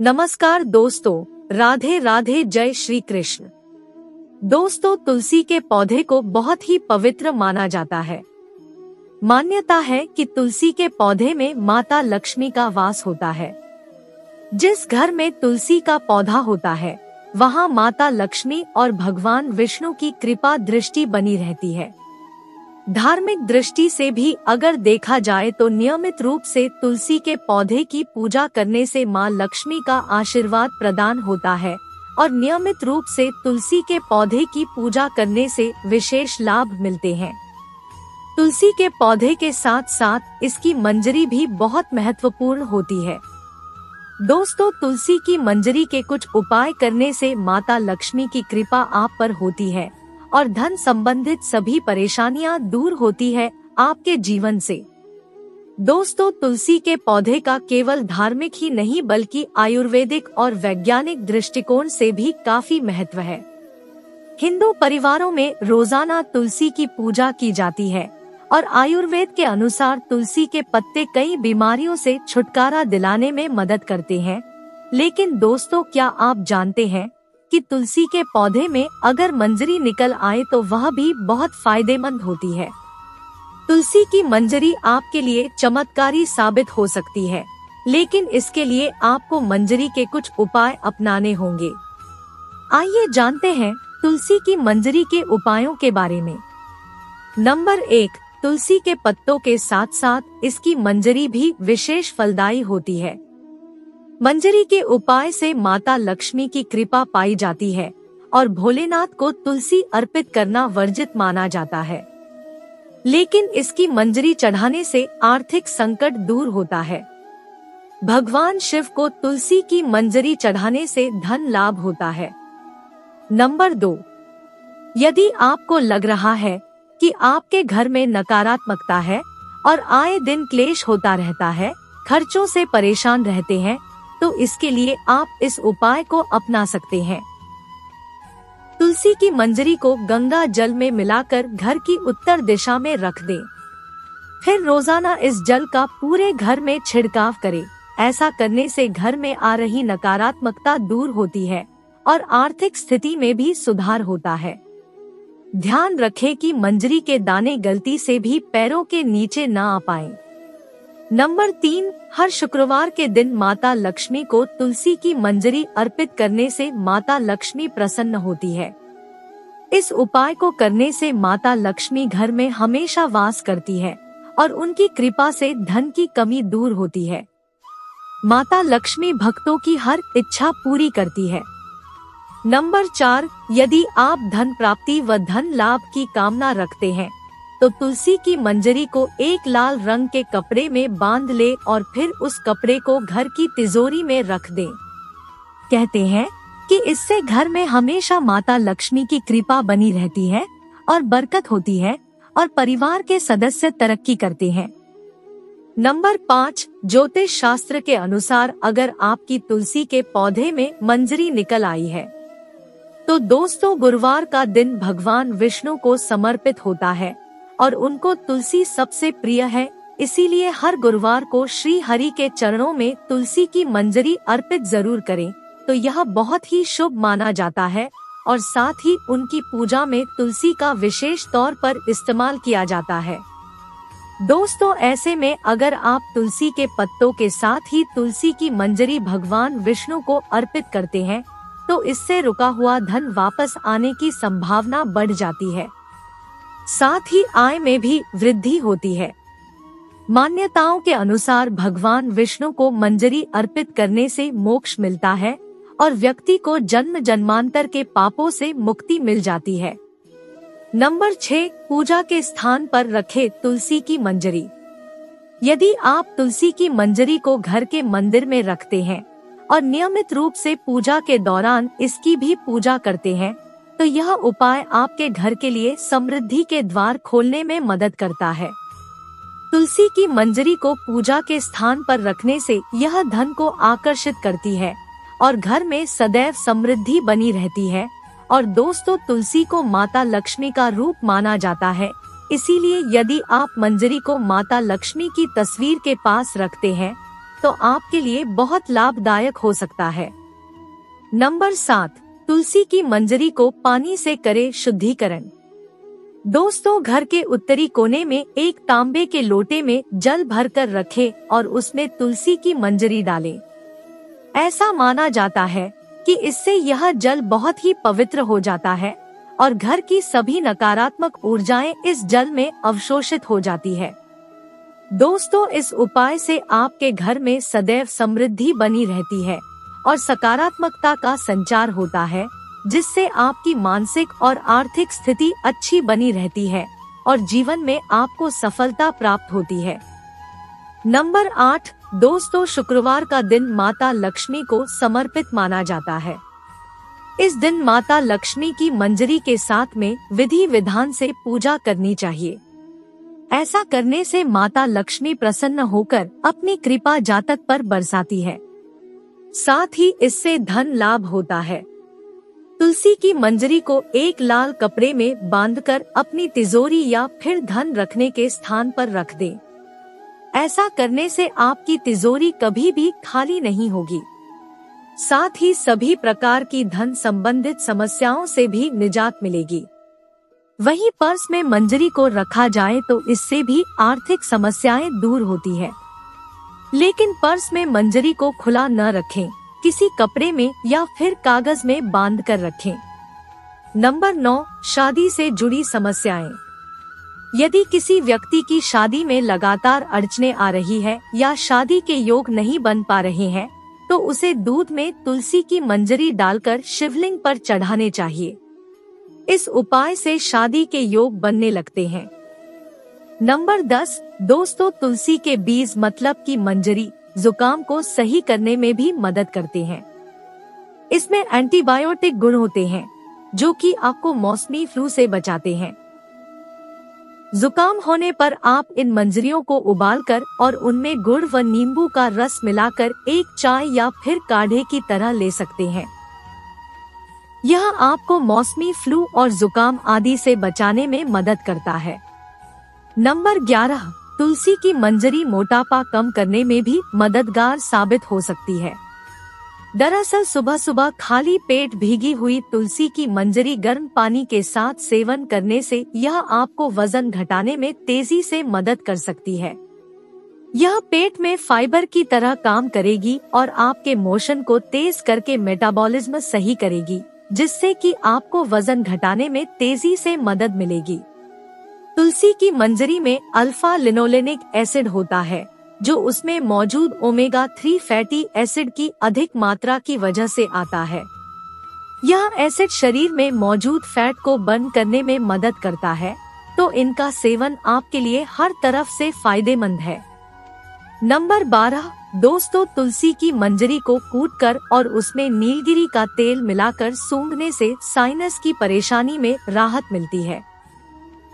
नमस्कार दोस्तों, राधे राधे, जय श्री कृष्ण। दोस्तों, तुलसी के पौधे को बहुत ही पवित्र माना जाता है। मान्यता है कि तुलसी के पौधे में माता लक्ष्मी का वास होता है। जिस घर में तुलसी का पौधा होता है, वहाँ माता लक्ष्मी और भगवान विष्णु की कृपा दृष्टि बनी रहती है। धार्मिक दृष्टि से भी अगर देखा जाए तो नियमित रूप से तुलसी के पौधे की पूजा करने से मां लक्ष्मी का आशीर्वाद प्रदान होता है और नियमित रूप से तुलसी के पौधे की पूजा करने से विशेष लाभ मिलते हैं। तुलसी के पौधे के साथ साथ इसकी मंजरी भी बहुत महत्वपूर्ण होती है। दोस्तों, तुलसी की मंजरी के कुछ उपाय करने से माता लक्ष्मी की कृपा आप पर होती है और धन संबंधित सभी परेशानियां दूर होती है आपके जीवन से। दोस्तों, तुलसी के पौधे का केवल धार्मिक ही नहीं बल्कि आयुर्वेदिक और वैज्ञानिक दृष्टिकोण से भी काफी महत्व है। हिंदू परिवारों में रोजाना तुलसी की पूजा की जाती है और आयुर्वेद के अनुसार तुलसी के पत्ते कई बीमारियों से छुटकारा दिलाने में मदद करते हैं। लेकिन दोस्तों, क्या आप जानते हैं कि तुलसी के पौधे में अगर मंजरी निकल आए तो वह भी बहुत फायदेमंद होती है। तुलसी की मंजरी आपके लिए चमत्कारी साबित हो सकती है, लेकिन इसके लिए आपको मंजरी के कुछ उपाय अपनाने होंगे। आइए जानते हैं तुलसी की मंजरी के उपायों के बारे में। नंबर 1, तुलसी के पत्तों के साथ साथ इसकी मंजरी भी विशेष फलदायी होती है। मंजरी के उपाय से माता लक्ष्मी की कृपा पाई जाती है और भोलेनाथ को तुलसी अर्पित करना वर्जित माना जाता है। लेकिन इसकी मंजरी चढ़ाने से आर्थिक संकट दूर होता है। भगवान शिव को तुलसी की मंजरी चढ़ाने से धन लाभ होता है। नंबर 2, यदि आपको लग रहा है कि आपके घर में नकारात्मकता है और आए दिन क्लेश होता रहता है, खर्चों से परेशान रहते हैं, तो इसके लिए आप इस उपाय को अपना सकते हैं। तुलसी की मंजरी को गंगा जल में मिलाकर घर की उत्तर दिशा में रख दें। फिर रोजाना इस जल का पूरे घर में छिड़काव करें। ऐसा करने से घर में आ रही नकारात्मकता दूर होती है और आर्थिक स्थिति में भी सुधार होता है। ध्यान रखें कि मंजरी के दाने गलती से भी पैरों के नीचे न आ पाएं। नंबर 3, हर शुक्रवार के दिन माता लक्ष्मी को तुलसी की मंजरी अर्पित करने से माता लक्ष्मी प्रसन्न होती है। इस उपाय को करने से माता लक्ष्मी घर में हमेशा वास करती है और उनकी कृपा से धन की कमी दूर होती है। माता लक्ष्मी भक्तों की हर इच्छा पूरी करती है। नंबर 4, यदि आप धन प्राप्ति व धन लाभ की कामना रखते हैं तो तुलसी की मंजरी को एक लाल रंग के कपड़े में बांध ले और फिर उस कपड़े को घर की तिजोरी में रख दें। कहते हैं कि इससे घर में हमेशा माता लक्ष्मी की कृपा बनी रहती है और बरकत होती है और परिवार के सदस्य तरक्की करते हैं। नंबर 5, ज्योतिष शास्त्र के अनुसार अगर आपकी तुलसी के पौधे में मंजरी निकल आई है तो दोस्तों, गुरुवार का दिन भगवान विष्णु को समर्पित होता है और उनको तुलसी सबसे प्रिय है। इसीलिए हर गुरुवार को श्री हरि के चरणों में तुलसी की मंजरी अर्पित जरूर करें, तो यह बहुत ही शुभ माना जाता है और साथ ही उनकी पूजा में तुलसी का विशेष तौर पर इस्तेमाल किया जाता है। दोस्तों, ऐसे में अगर आप तुलसी के पत्तों के साथ ही तुलसी की मंजरी भगवान विष्णु को अर्पित करते हैं तो इससे रुका हुआ धन वापस आने की संभावना बढ़ जाती है। साथ ही आय में भी वृद्धि होती है। मान्यताओं के अनुसार भगवान विष्णु को मंजरी अर्पित करने से मोक्ष मिलता है और व्यक्ति को जन्म जन्मांतर के पापों से मुक्ति मिल जाती है। नंबर 6, पूजा के स्थान पर रखें तुलसी की मंजरी। यदि आप तुलसी की मंजरी को घर के मंदिर में रखते हैं और नियमित रूप से पूजा के दौरान इसकी भी पूजा करते हैं तो यह उपाय आपके घर के लिए समृद्धि के द्वार खोलने में मदद करता है। तुलसी की मंजरी को पूजा के स्थान पर रखने से यह धन को आकर्षित करती है और घर में सदैव समृद्धि बनी रहती है। और दोस्तों, तुलसी को माता लक्ष्मी का रूप माना जाता है। इसीलिए यदि आप मंजरी को माता लक्ष्मी की तस्वीर के पास रखते हैं तो आपके लिए बहुत लाभदायक हो सकता है। नंबर 7, तुलसी की मंजरी को पानी से करे शुद्धिकरण। दोस्तों, घर के उत्तरी कोने में एक तांबे के लोटे में जल भरकर रखें और उसमें तुलसी की मंजरी डालें। ऐसा माना जाता है कि इससे यह जल बहुत ही पवित्र हो जाता है और घर की सभी नकारात्मक ऊर्जाएं इस जल में अवशोषित हो जाती है। दोस्तों, इस उपाय से आपके घर में सदैव समृद्धि बनी रहती है और सकारात्मकता का संचार होता है, जिससे आपकी मानसिक और आर्थिक स्थिति अच्छी बनी रहती है और जीवन में आपको सफलता प्राप्त होती है। नंबर 8, दोस्तों, शुक्रवार का दिन माता लक्ष्मी को समर्पित माना जाता है। इस दिन माता लक्ष्मी की मंजरी के साथ में विधि विधान से पूजा करनी चाहिए। ऐसा करने से माता लक्ष्मी प्रसन्न होकर अपनी कृपा जातक पर बरसाती है। साथ ही इससे धन लाभ होता है। तुलसी की मंजरी को एक लाल कपड़े में बांधकर अपनी तिजोरी या फिर धन रखने के स्थान पर रख दें। ऐसा करने से आपकी तिजोरी कभी भी खाली नहीं होगी। साथ ही सभी प्रकार की धन संबंधित समस्याओं से भी निजात मिलेगी। वहीं पर्स में मंजरी को रखा जाए तो इससे भी आर्थिक समस्याएं दूर होती है। लेकिन पर्स में मंजरी को खुला न रखें, किसी कपड़े में या फिर कागज में बांध कर रखें। नंबर 9, शादी से जुड़ी समस्याएं। यदि किसी व्यक्ति की शादी में लगातार अड़चनें आ रही है या शादी के योग नहीं बन पा रहे हैं, तो उसे दूध में तुलसी की मंजरी डालकर शिवलिंग पर चढ़ाने चाहिए। इस उपाय से शादी के योग बनने लगते हैं। नंबर 10, दोस्तों, तुलसी के बीज मतलब की मंजरी जुकाम को सही करने में भी मदद करते हैं। इसमें एंटीबायोटिक गुण होते हैं जो कि आपको मौसमी फ्लू से बचाते हैं। जुकाम होने पर आप इन मंजरियों को उबालकर और उनमें गुड़ व नींबू का रस मिलाकर एक चाय या फिर काढ़े की तरह ले सकते हैं। यह आपको मौसमी फ्लू और जुकाम आदि से बचाने में मदद करता है। नंबर 11, तुलसी की मंजरी मोटापा कम करने में भी मददगार साबित हो सकती है। दरअसल सुबह सुबह खाली पेट भीगी हुई तुलसी की मंजरी गर्म पानी के साथ सेवन करने से यह आपको वजन घटाने में तेजी से मदद कर सकती है। यह पेट में फाइबर की तरह काम करेगी और आपके मोशन को तेज करके मेटाबॉलिज्म सही करेगी, जिससे कि आपको वजन घटाने में तेजी से मदद मिलेगी। तुलसी की मंजरी में अल्फा लिनोलेनिक एसिड होता है, जो उसमें मौजूद ओमेगा 3 फैटी एसिड की अधिक मात्रा की वजह से आता है। यह एसिड शरीर में मौजूद फैट को बर्न करने में मदद करता है, तो इनका सेवन आपके लिए हर तरफ से फायदेमंद है। नंबर 12, दोस्तों, तुलसी की मंजरी को कूटकर और उसमें नीलगिरी का तेल मिलाकर सूंघने से साइनस की परेशानी में राहत मिलती है।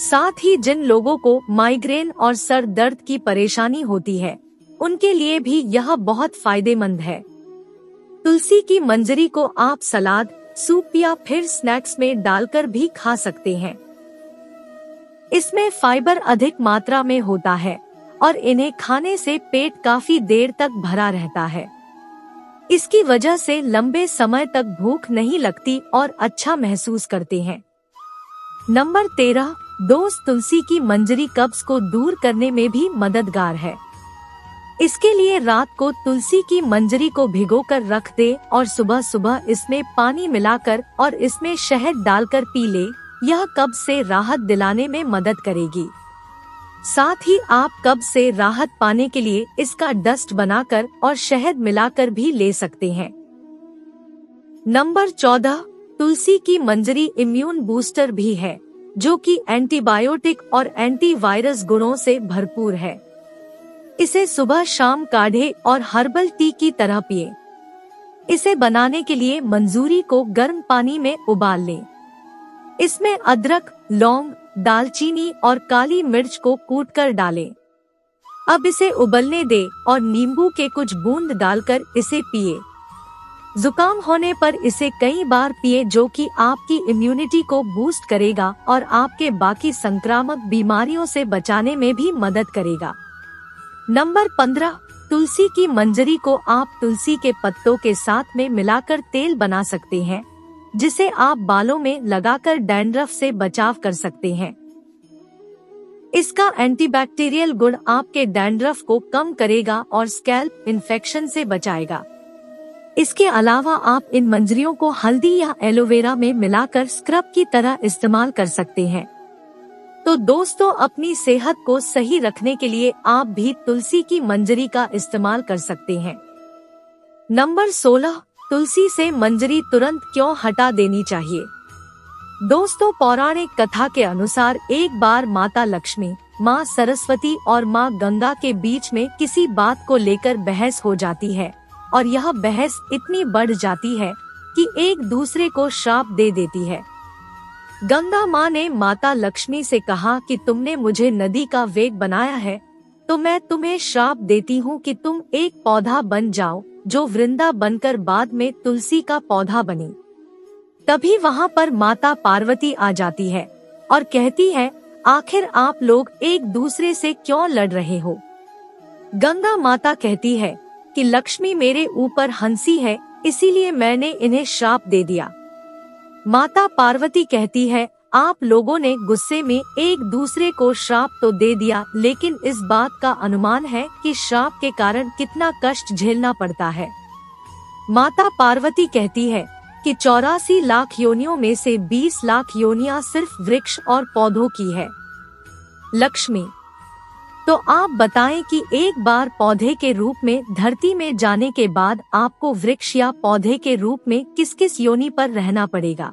साथ ही जिन लोगों को माइग्रेन और सर दर्द की परेशानी होती है, उनके लिए भी यह बहुत फायदेमंद है। तुलसी की मंजरी को आप सलाद, सूप या फिर स्नैक्स में डालकर भी खा सकते हैं। इसमें फाइबर अधिक मात्रा में होता है और इन्हें खाने से पेट काफी देर तक भरा रहता है। इसकी वजह से लंबे समय तक भूख नहीं लगती और अच्छा महसूस करते हैं। नंबर 13, दोस्त, तुलसी की मंजरी कब्ज को दूर करने में भी मददगार है। इसके लिए रात को तुलसी की मंजरी को भिगोकर रख दे और सुबह सुबह इसमें पानी मिलाकर और इसमें शहद डालकर पी ले। यह कब्ज से राहत दिलाने में मदद करेगी। साथ ही आप कब्ज से राहत पाने के लिए इसका डस्ट बनाकर और शहद मिलाकर भी ले सकते हैं। नंबर 14, तुलसी की मंजरी इम्यून बूस्टर भी है, जो कि एंटीबायोटिक और एंटीवायरस गुणों से भरपूर है। इसे सुबह शाम काढ़े और हर्बल टी की तरह पिए। इसे बनाने के लिए मंजूरी को गर्म पानी में उबाल लें। इसमें अदरक, लौंग, दालचीनी और काली मिर्च को कूटकर डालें। अब इसे उबलने दें और नींबू के कुछ बूंद डालकर इसे पिए। जुकाम होने पर इसे कई बार पिए, जो कि आपकी इम्यूनिटी को बूस्ट करेगा और आपके बाकी संक्रामक बीमारियों से बचाने में भी मदद करेगा। नंबर 15, तुलसी की मंजरी को आप तुलसी के पत्तों के साथ में मिलाकर तेल बना सकते हैं, जिसे आप बालों में लगाकर डैंड्रफ से बचाव कर सकते हैं। इसका एंटीबैक्टीरियल गुण आपके डैंड्रफ को कम करेगा और स्कैल्प इन्फेक्शन से बचाएगा। इसके अलावा आप इन मंजरियों को हल्दी या एलोवेरा में मिलाकर स्क्रब की तरह इस्तेमाल कर सकते हैं। तो दोस्तों, अपनी सेहत को सही रखने के लिए आप भी तुलसी की मंजरी का इस्तेमाल कर सकते हैं। नंबर 16, तुलसी से मंजरी तुरंत क्यों हटा देनी चाहिए। दोस्तों, पौराणिक कथा के अनुसार एक बार माता लक्ष्मी, माँ सरस्वती और माँ गंगा के बीच में किसी बात को लेकर बहस हो जाती है और यह बहस इतनी बढ़ जाती है कि एक दूसरे को श्राप दे देती है। गंगा माँ ने माता लक्ष्मी से कहा कि तुमने मुझे नदी का वेग बनाया है, तो मैं तुम्हें श्राप देती हूँ कि तुम एक पौधा बन जाओ जो वृंदा बनकर बाद में तुलसी का पौधा बनी। तभी वहाँ पर माता पार्वती आ जाती है और कहती है, आखिर आप लोग एक दूसरे से क्यों लड़ रहे हो। गंगा माता कहती है कि लक्ष्मी मेरे ऊपर हंसी है, इसीलिए मैंने इन्हें श्राप दे दिया। माता पार्वती कहती है, आप लोगों ने गुस्से में एक दूसरे को श्राप तो दे दिया, लेकिन इस बात का अनुमान है कि श्राप के कारण कितना कष्ट झेलना पड़ता है। माता पार्वती कहती है कि 84 लाख योनियों में से 20 लाख योनियां सिर्फ वृक्ष और पौधों की है। लक्ष्मी, तो आप बताएं कि एक बार पौधे के रूप में धरती में जाने के बाद आपको वृक्ष या पौधे के रूप में किस किस योनि पर रहना पड़ेगा।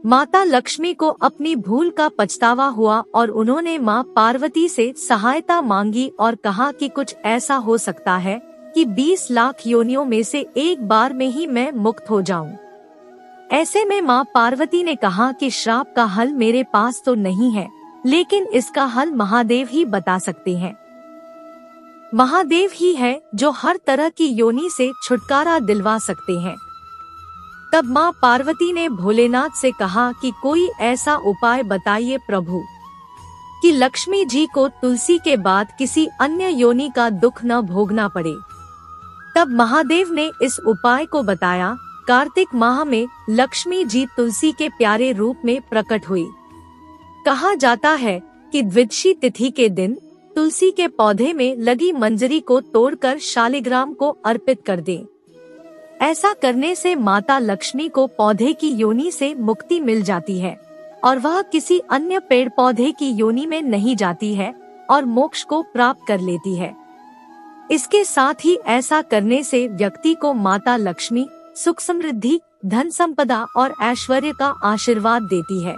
माता लक्ष्मी को अपनी भूल का पछतावा हुआ और उन्होंने माँ पार्वती से सहायता मांगी और कहा कि कुछ ऐसा हो सकता है कि 20 लाख योनियों में से एक बार में ही मैं मुक्त हो जाऊं। ऐसे में माँ पार्वती ने कहा कि श्राप का हल मेरे पास तो नहीं है, लेकिन इसका हल महादेव ही बता सकते हैं। महादेव ही है जो हर तरह की योनि से छुटकारा दिलवा सकते हैं। तब माँ पार्वती ने भोलेनाथ से कहा कि कोई ऐसा उपाय बताइए प्रभु, कि लक्ष्मी जी को तुलसी के बाद किसी अन्य योनि का दुख न भोगना पड़े। तब महादेव ने इस उपाय को बताया। कार्तिक माह में लक्ष्मी जी तुलसी के प्यारे रूप में प्रकट हुई। कहा जाता है कि द्विदशी तिथि के दिन तुलसी के पौधे में लगी मंजरी को तोड़कर शालिग्राम को अर्पित कर दें। ऐसा करने से माता लक्ष्मी को पौधे की योनि से मुक्ति मिल जाती है और वह किसी अन्य पेड़ पौधे की योनि में नहीं जाती है और मोक्ष को प्राप्त कर लेती है। इसके साथ ही ऐसा करने से व्यक्ति को माता लक्ष्मी सुख समृद्धि, धन संपदा और ऐश्वर्य का आशीर्वाद देती है।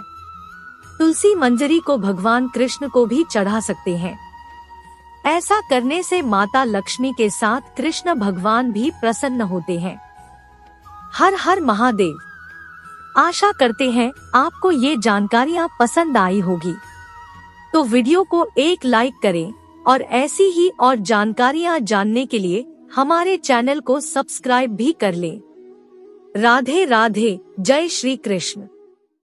तुलसी मंजरी को भगवान कृष्ण को भी चढ़ा सकते हैं। ऐसा करने से माता लक्ष्मी के साथ कृष्ण भगवान भी प्रसन्न होते हैं। हर हर महादेव। आशा करते हैं आपको ये जानकारियाँ पसंद आई होगी। तो वीडियो को एक लाइक करें और ऐसी ही और जानकारियाँ जानने के लिए हमारे चैनल को सब्सक्राइब भी कर लें। राधे राधे, जय श्री कृष्ण।